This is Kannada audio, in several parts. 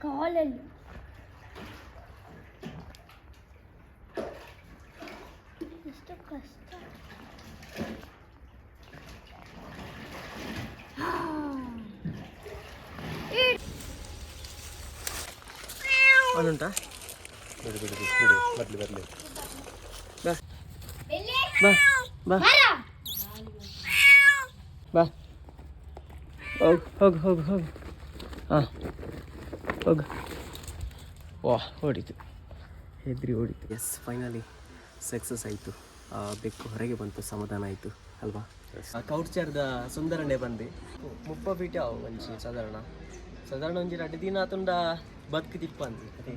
ಕಾಲಲ್ಲಿ ಎಷ್ಟು ಕಷ್ಟ. ಅವನುಂಟಾ ಬಿಡು ಬಿಡು ಬಿಡು ಬರಲಿ ಬರಲಿ ಬಾ ಬಾ ಬಾ ಬಾ ಹೋಗು ಹೋಗು ಹೋಗು ಹೋಗು ಹಾಂ ಹೋಗು. ವಾ ಓಡಿತು, ಹೆದ್ರಿ ಓಡಿತು. ಎಸ್, ಫೈನಲಿ ಸಕ್ಸಸ್ ಆಯಿತು. ಬೆಕ್ಕು ಹೊರಗೆ ಬಂತು, ಸಮಾಧಾನ ಆಯಿತು ಅಲ್ವಾ. ಕೌಡ್ಚಾರ್ದ ಸುಂದರನೇ ಬಂದು 30 ಫೀಟ್ ಅವು ಒಂಜಿ ಸಾಧಾರಣ ಒಂಜಿ 2 ದಿನ ಆತುಂಡ ಬದುಕು ತಿಪ್ಪಂದು ಅದೇ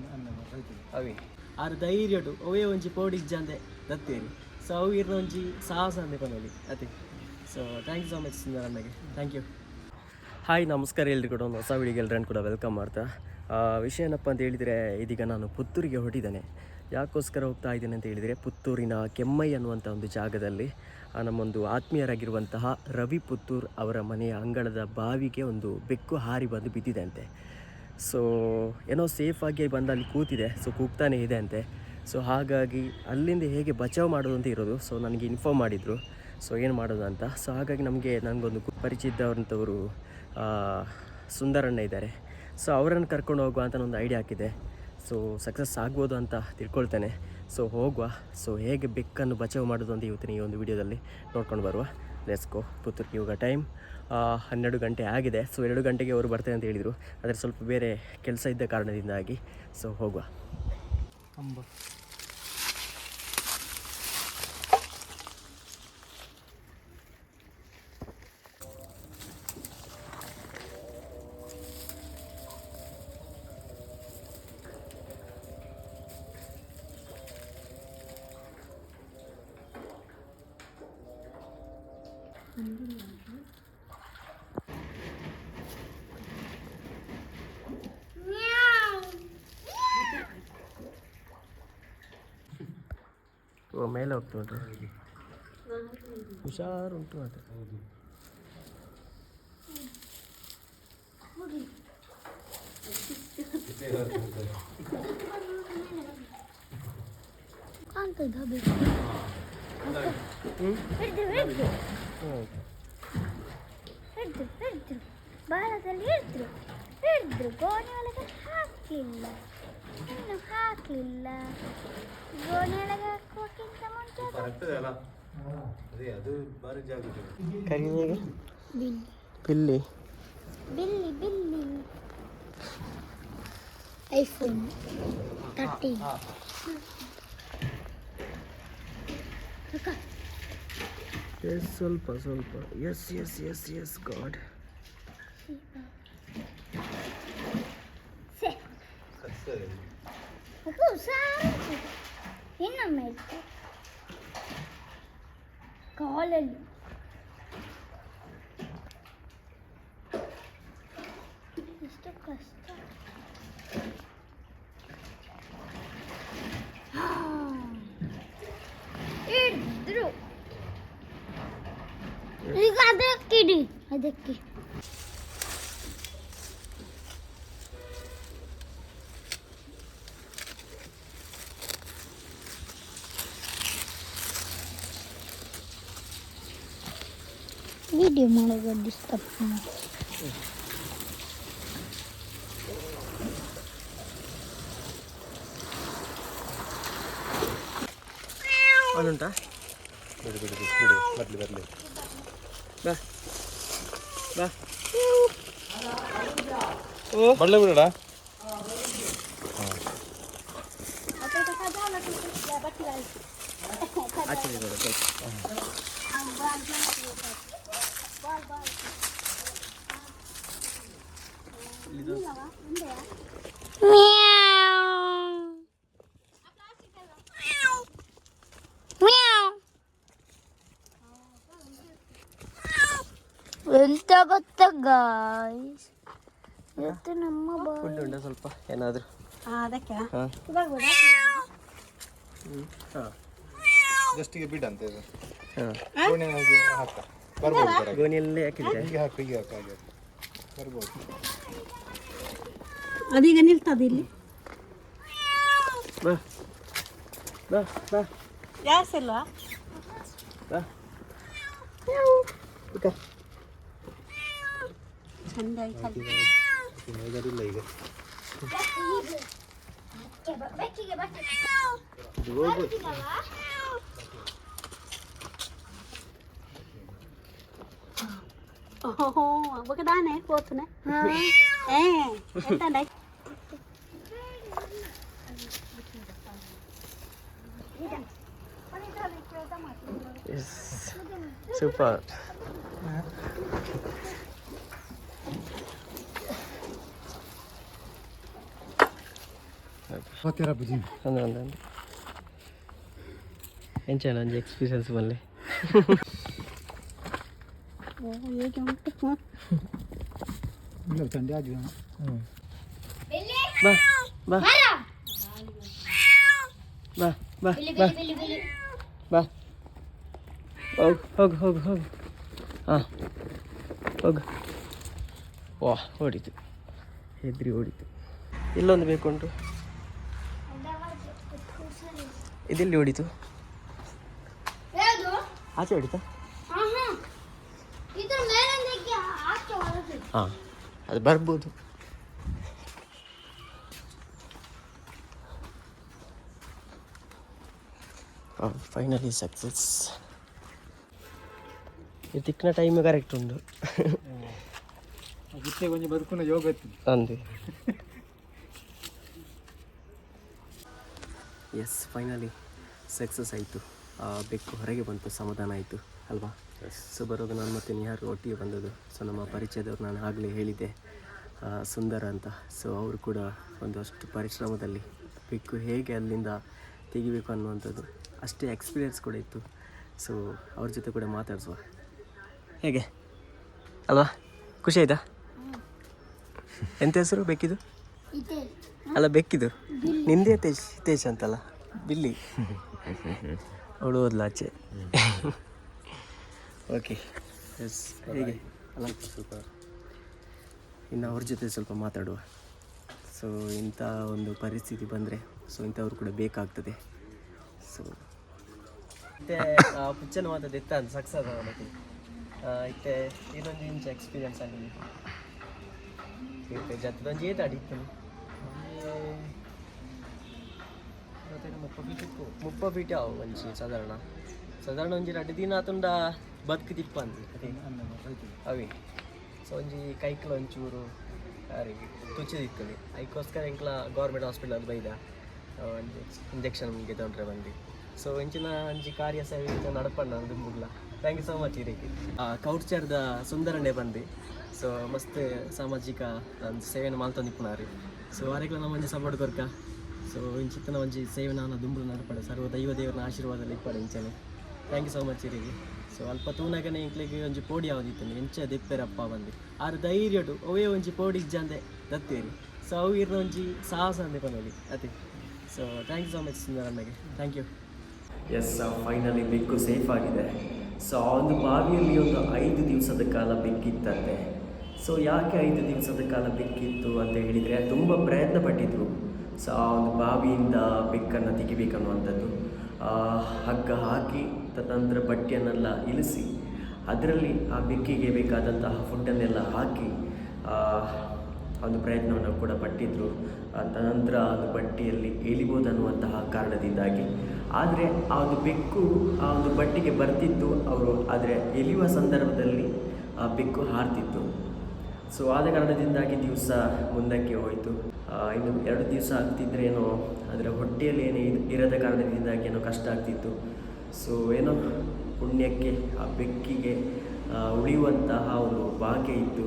ಅವಿ ಆರು ಧೈರ್ಯಡು ಅವೇ ಒಂಜಿ ಪೋಡಿಜ್ಜಂದೆ ದತ್ತೇರಿ. ಸೊ ಅವು ಇರೋ ಒಂಜಿ ಸಾಹಸ ಅಂದೆ ಕೊನೆಯಲ್ಲಿ ಅದೇ. So thank you so much ಸುಂದರಣ್ಣಗೆ, ಥ್ಯಾಂಕ್ ಯು. ಹಾಯ್, ನಮಸ್ಕಾರ ಎಲ್ರಿಗೂ ಕೂಡ ಒಂದು ಹೊಸ ವಿಡಿಯೋಗೆ ಎಲ್ಲರನ್ನು ಕೂಡ ವೆಲ್ಕಮ್ ಮಾಡ್ತಾ. ವಿಷಯ ಏನಪ್ಪ ಅಂತ ಹೇಳಿದರೆ, ಇದೀಗ ನಾನು ಪುತ್ತೂರಿಗೆ ಹೊರಟಿದ್ದೇನೆ. ಯಾಕೋಸ್ಕರ ಹೋಗ್ತಾ ಇದ್ದೇನೆ ಅಂತ ಹೇಳಿದರೆ, ಪುತ್ತೂರಿನ ಕೆಮ್ಮೈ ಅನ್ನುವಂಥ ಒಂದು ಜಾಗದಲ್ಲಿ ನಮ್ಮೊಂದು ಆತ್ಮೀಯರಾಗಿರುವಂತಹ ರವಿ ಪುತ್ತೂರ್ ಅವರ ಮನೆಯ ಅಂಗಳದ ಬಾವಿಗೆ ಒಂದು ಬೆಕ್ಕು ಹಾರಿ ಬಂದು ಬಿದ್ದಿದೆ ಅಂತೆ. ಸೊ ಏನೋ ಸೇಫಾಗಿ ಬಂದು ಅಲ್ಲಿ ಕೂತಿದೆ. ಸೊ ಕೂಗ್ತಾನೆ ಇದೆ ಅಂತೆ. ಸೊ ಹಾಗಾಗಿ ಅಲ್ಲಿಂದ ಹೇಗೆ ಬಚಾವ್ ಮಾಡೋದು ಅಂತ ಇರೋದು. ಸೊ ನನಗೆ ಇನ್ಫಾರ್ಮ್ ಮಾಡಿದರು, ಸೊ ಏನು ಮಾಡೋದು ಅಂತ. ಸೊ ಹಾಗಾಗಿ ನನಗೊಂದು ಪರಿಚಯ ಇದ್ದವರಂಥವರು ಸುಂದರಣ್ಣ ಇದ್ದಾರೆ. ಸೊ ಅವರನ್ನು ಕರ್ಕೊಂಡು ಹೋಗುವ ಅಂತ ಒಂದು ಐಡಿಯಾ ಹಾಕಿದೆ. ಸೊ ಸಕ್ಸಸ್ ಆಗ್ಬೋದು ಅಂತ ತಿಳ್ಕೊಳ್ತೇನೆ. ಸೊ ಹೋಗುವ. ಸೊ ಹೇಗೆ ಬೆಕ್ಕನ್ನು ಬಚಾವ್ ಮಾಡೋದು ಅಂತ ಇವತ್ತಿನ ಈ ಒಂದು ವಿಡಿಯೋದಲ್ಲಿ ನೋಡ್ಕೊಂಡು ಬರುವ. Let's go. ಪುತ್ತೂರಿಗೆ ಇವಾಗ ಟೈಮ್ 12 ಗಂಟೆ ಆಗಿದೆ. ಸೊ 2 ಗಂಟೆಗೆ ಅವರು ಬರ್ತಾರೆ ಅಂತ ಹೇಳಿದರು. ಆದರೆ ಸ್ವಲ್ಪ ಬೇರೆ ಕೆಲಸ ಇದ್ದ ಕಾರಣದಿಂದಾಗಿ ಸೊ ಹೋಗುವ. ಮೇಲೆ ಹೋಗ್ತು ನೋಡ್ರಿ, ಹುಷಾರುಂಟು ಅದು. ಬಾಳದಲ್ಲಿ ಹಿಡಿದ್ರು ಗೋಣಿ ಒಳಗೆ ಹಾಕಲಿಲ್ಲ, ಇನ್ನು ಹಾಕಲಿಲ್ಲ. ಗೋಣಿ ಒಳಗೆ ಹಾಕೋಕ್ಕಿಂತ ಮುಂಚೆ ಬಿಲ್ಲಿ ಬಿಲ್ಲಿ ಬಿಲ್ಲಿ ಐಫೋನ್ 13 ಎಸ್, ಸ್ವಲ್ಪ ಸ್ವಲ್ಪ. Yes yes yes yes god. ಇನ್ನೊಮ್ಮೆ ಕಾಲಲ್ಲಿ ಎಷ್ಟು ಕಷ್ಟ. ಹಿಡಿದ್ರು ಈಗ ಅದಕ್ಕಿಡಿ, ಅದಕ್ಕೆ ವಿಡಿಯೋ ಮಾಡೋದು ಡಿಸ್ಟರ್ಬ್ ಮಾಡಿ. ಅವನುಂಟಾ ಬಿಡು ಬಿಡು ಬಿಡು ಬಿಡು ಬರಲಿ ಬರಲಿ ಬಾ ಬಾ ಓ ಬರಲೇ ಬಿಡೋಣ. ಆಚೆ ಬಿಡು ಇದು ಎಂತ ಗೊತ್ತಾ ಗಾಯ್ಸ್, ಇವತ್ತು ನಮ್ಮ ಫುಡ್ ಉಂಟಾ ಸ್ವಲ್ಪ ಏನಾದರೂ ಅದಕ್ಕೆ ಹಾಂ. ಜಸ್ಟಿಗೆ ಬಿಡ್ ಅಂತ ಇದು ಹಾಂ ಗೋಣಿಗೆ ಹಾಕ ಬರ್ಬೋದು ಹೊರಗೆ. ಗೋಣಿಯಲ್ಲೇ ಹಾಕಿದ್ರೆ ಹೀಗೆ ಹಾಕು ಹೀಗೆ ಹಾಕು ಹಾಗೆ ಬರ್ಬೋದು. ಅದೀಗ ನಿಲ್ತದೆ ಇಲ್ಲಿ ಬಾ ಬಾ ಬಾ ಗ್ಯಾಸ್ ಇಲ್ಲ ಬಾ ಚಂದ ಆಯ್ತು ಮೇಜರಿಲ್ಲ ಈಗ ಬೆಕ್ಕಿಗೆ ಬಟ್ಟೆ ಇದು ಹೋಗ್ಬೋದು. ಓಹೋ ಬಗದಾನೆ పోతునే ఏ ఎంతనే ಸೂಪರ್. ಅಂದ್ರೆ ಎಂಚನ ಒಂಜಿ ಎಕ್ಸ್ಪೀರಿಯನ್ಸ್ ಬಲ್ಲೆ. ಓ ಹೇಗೆ ಉಂಟು ತಂದೆ ಆಗಿ ಬಾ ಬಾ ಬಾ ಬಾ ಬಾ ಬಾ ಹೋಗು ಹೋಗು ಹೋಗು ಹೋಗು ಹಾಂ ಹೋಗು. ವಾ ಓಡಿತು, ಹೆದ್ರಿ ಓಡಿತು. ಇಲ್ಲೊಂದು ಬೇಕುಂಟು. ಇದೆಲ್ಲಿ ಓಡಿತು? ಯಾವುದು ಆಚೆ ಹೊಡಿತಾ? ಇದ್ರ ಮೇಲಿಂದ ಆಚೆ ಹೊರಗೆ ಹಾಂ ಅದು ಬರ್ಬೋದು. Finally success. ಇದು ತಿಕ್ಕಿನ ಟೈಮ್ ಕರೆಕ್ಟ್ ಉಂಡು ಕೊಂಚ ಬದುಕುನ ಯೋಗ ಅಂದೆ. ಎಸ್ ಫೈನಲಿ ಸಕ್ಸಸ್ ಆಯಿತು. ಬೆಕ್ಕು ಹೊರಗೆ ಬಂತು, ಸಮಾಧಾನ ಆಯಿತು ಅಲ್ವಾ? ಸೊ ಬರುವಾಗ ನಾನು ಮತ್ತು ನಿಹಾರು ಒಟ್ಟಿಗೆ ಬಂದದ್ದು. ಸೊ ನಮ್ಮ ಪರಿಚಯದವ್ರು ನಾನು ಆಗಲೇ ಹೇಳಿದ್ದೆ ಸುಂದರ ಅಂತ. ಸೊ ಅವರು ಕೂಡ ಒಂದಷ್ಟು ಪರಿಶ್ರಮದಲ್ಲಿ ಬೆಕ್ಕು ಹೇಗೆ ಅಲ್ಲಿಂದ ತೆಗಿಬೇಕು ಅನ್ನುವಂಥದ್ದು ಅಷ್ಟೇ ಎಕ್ಸ್ಪೀರಿಯೆನ್ಸ್ ಕೂಡ ಇತ್ತು. ಸೊ ಅವ್ರ ಜೊತೆ ಕೂಡ ಮಾತಾಡಿಸುವ ಹೇಗೆ ಅಲ್ವಾ? ಖುಷಿ ಆಯಿತಾ? ಎಂತ ಹೆಸರು ಬೆಕ್ಕಿದು? ಇದೆ ಅಲ್ಲ ಬೆಕ್ಕಿದು ನಿಂದೇ ಹಿತೇಶ್ ಅಂತಲ್ಲ, ಬಿಲ್ಲಿ. ಅವಳು ಓದ್ಲ ಆಚೆ. ಓಕೆ ಎಸ್ ಹೇಗೆ ಅಲ್ಲ ಸೂಪರ್. ಇನ್ನು ಅವ್ರ ಜೊತೆ ಸ್ವಲ್ಪ ಮಾತಾಡುವ. ಸೊ ಇಂಥ ಒಂದು ಪರಿಸ್ಥಿತಿ ಬಂದರೆ ಸೊ ಇಂಥವ್ರು ಕೂಡ ಬೇಕಾಗ್ತದೆ. ಸೊ ಮತ್ತೆ ಪುಚ್ಚನ ಮಾತದ್ದು ಎತ್ತ ಅಂತ ಸಕ್ಸಸ್ ಅವನಿಗೆ ಇತ್ತೆ ಇನ್ನೊಂದು ಇಂಚ ಎಕ್ಸ್ಪೀರಿಯನ್ಸ್ ಆಗಿದೆ. ಜತ್ತದೊಂದು ಏತು ಅಡಿತ್ತು ಮುಪ್ಪ ಫೀಟ್ ಅವು ಒಂಜಿ ಸಾಧಾರಣ ಒಂಜಿ 2 ದಿನ ಆತುಂಡ ಬದುಕು ತಿಪ್ಪ ಅಂದು ಅದೇ ಅವಿ. ಸೊ ಒಂಜಿ ಕೈಕ್ಲ ಒಂಚೂರು ಯಾರಿಗೆ ತುಚ್ಚಿದಿತ್ತದು ಅದಕ್ಕೋಸ್ಕರ ಇಂಕ್ಲ ಗೌರ್ಮೆಂಟ್ ಹಾಸ್ಪಿಟಲ್ ಬೈದ ಇಂಜೆಕ್ಷನ್ಗೆ ತೊಂದರೆ ಬಂದು. ಸೊ ಇಂಚಿನ ಒಂಜಿ ಕಾರ್ಯ ಸೇವೆ ನಡಪಣ್ಣ ದುಂಬುಗ್ಲ. ಥ್ಯಾಂಕ್ ಯು ಸೊ ಮಚ್ ಇರಿಗೆ ಕೌಡ್ಚರ್ದ ಸುಂದರನೇ ಬಂದು. ಸೊ ಮಸ್ತ್ ಸಾಮಾಜಿಕ ಸೇವೆನ ಮಾಲ್ತೊಂದಿಪ್ಪುನಾರು. ಸೊ ಅರೆಗ್ಲ ನಮ್ಮ ಒಂಜಿ ಸಪೋರ್ಟ್ ಕೊರ್ಕ. ಸೊ ಇಂಚಿತ್ತನ ಒಂಜಿ ಸೇವೆ ನಾನು ದುಂಬುಲು ನಡಪಡೆ ಸರ್ವ ದೈವ ದೇವರನ ಆಶೀರ್ವಾದದಲ್ಲಿ ಇಪ್ಪಡೆ ಇಂಚನೆ. ಥ್ಯಾಂಕ್ ಯು ಸೊ ಮಚ್ ಇರಿಗೆ. ಸೊ ಅಲ್ಪ ತೂನಗನೆ ಇಂಕ್ಲಿಗೆ ಒಂಜಿ ಪೋಡಿ ಯಾವ್ದಿತ್ತು ಎಂಚ ದೆಪ್ಪೆರಪ್ಪ ಬಂದು ಆರು ಧೈರ್ಯಡು ಅವೇ ಒಂಜಿ ಪೋಡಿ ಇಜ್ಜಂದೆ ದತ್ತೇರಿ. ಸೊ ಅವು ಇರೋ ಒಂಜಿ ಸಾಹಸ ಅಂದೆ ಕೊನೋಲಿ ಅದೇ. So thank you so much ಸುಂದರಣ್ಣಗೆ, ಥ್ಯಾಂಕ್ ಯು. ಎಸ್ ಫೈನಲಿ ಬೆಕ್ಕು ಸೇಫ್ ಆಗಿದೆ. ಸೊ ಆ ಒಂದು ಬಾವಿಯಲ್ಲಿ ಒಂದು 5 ದಿವಸದ ಕಾಲ ಬೆಕ್ಕಿತ್ತಂತೆ. ಸೊ ಯಾಕೆ 5 ದಿವಸದ ಕಾಲ ಬೆಕ್ಕಿತ್ತು ಅಂತ ಹೇಳಿದರೆ ತುಂಬ ಪ್ರಯತ್ನ ಪಟ್ಟಿದ್ರು. ಸೊ ಆ ಒಂದು ಬಾವಿಯಿಂದ ಬೆಕ್ಕನ್ನು ತೆಗಿಬೇಕನ್ನುವಂಥದ್ದು. ಹಗ್ಗ ಹಾಕಿ ತದನಂತರ ಬಟ್ಟೆಯನ್ನೆಲ್ಲ ಇಳಿಸಿ ಅದರಲ್ಲಿ ಆ ಬೆಕ್ಕಿಗೆ ಬೇಕಾದಂತಹ ಫುಡ್ಡನ್ನೆಲ್ಲ ಹಾಕಿ ಒಂದು ಪ್ರಯತ್ನವನ್ನು ಕೂಡ ಪಟ್ಟಿದ್ದರು. ತದನಂತರ ಅದು ಬಟ್ಟೆಯಲ್ಲಿ ಎಳಿಬೋದು ಅನ್ನುವಂತಹ ಕಾರಣದಿಂದಾಗಿ. ಆದರೆ ಆ ಒಂದು ಬೆಕ್ಕು ಆ ಒಂದು ಬಟ್ಟೆಗೆ ಬರ್ತಿತ್ತು ಅವರು, ಆದರೆ ಎಳೆಯುವ ಸಂದರ್ಭದಲ್ಲಿ ಆ ಬೆಕ್ಕು ಹಾರ್ತಿತ್ತು. ಸೊ ಆದ ಕಾರಣದಿಂದಾಗಿ ದಿವಸ ಮುಂದಕ್ಕೆ ಹೋಯಿತು. ಇನ್ನು 2 ದಿವಸ ಆಗ್ತಿದ್ರೇನೋ ಅದರ ಹೊಟ್ಟೆಯಲ್ಲಿ ಏನೇ ಇರದ ಕಾರಣದಿಂದಾಗಿ ಏನೋ ಕಷ್ಟ ಆಗ್ತಿತ್ತು. ಸೊ ಏನೋ ಪುಣ್ಯಕ್ಕೆ ಆ ಬೆಕ್ಕಿಗೆ ಉಳಿಯುವಂತಹ ಒಂದು ಭಾಗ್ಯ ಇತ್ತು.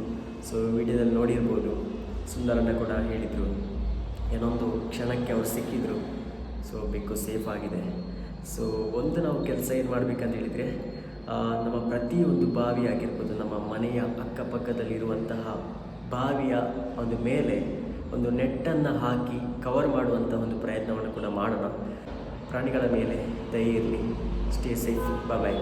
ಸೊ ವಿಡಿಯೋದಲ್ಲಿ ನೋಡಿರ್ಬೋದು, ಸುಂದರನ ಕೂಡ ಹೇಳಿದರು ಏನೊಂದು ಕ್ಷಣಕ್ಕೆ ಅವ್ರು ಸಿಕ್ಕಿದ್ರು. ಸೊ ಬೆಕ್ಕು ಸೇಫ್ ಆಗಿದೆ. ಸೊ ಒಂದು ನಾವು ಕೆಲಸ ಏನು ಮಾಡಬೇಕಂತ ಹೇಳಿದರೆ ನಮ್ಮ ಪ್ರತಿಯೊಂದು ಬಾವಿ ಆಗಿರ್ಬೋದು, ನಮ್ಮ ಮನೆಯ ಅಕ್ಕಪಕ್ಕದಲ್ಲಿರುವಂತಹ ಬಾವಿಯ ಒಂದು ಮೇಲೆ ಒಂದು ನೆಟ್ಟನ್ನು ಹಾಕಿ ಕವರ್ ಮಾಡುವಂಥ ಒಂದು ಪ್ರಯತ್ನವನ್ನು ಕೂಡ ಮಾಡೋಣ. ಪ್ರಾಣಿಗಳ ಮೇಲೆ ದಯೆ ಇರಲಿ. ಸ್ಟೇ ಸೇಫ್ ಬಾಯ್.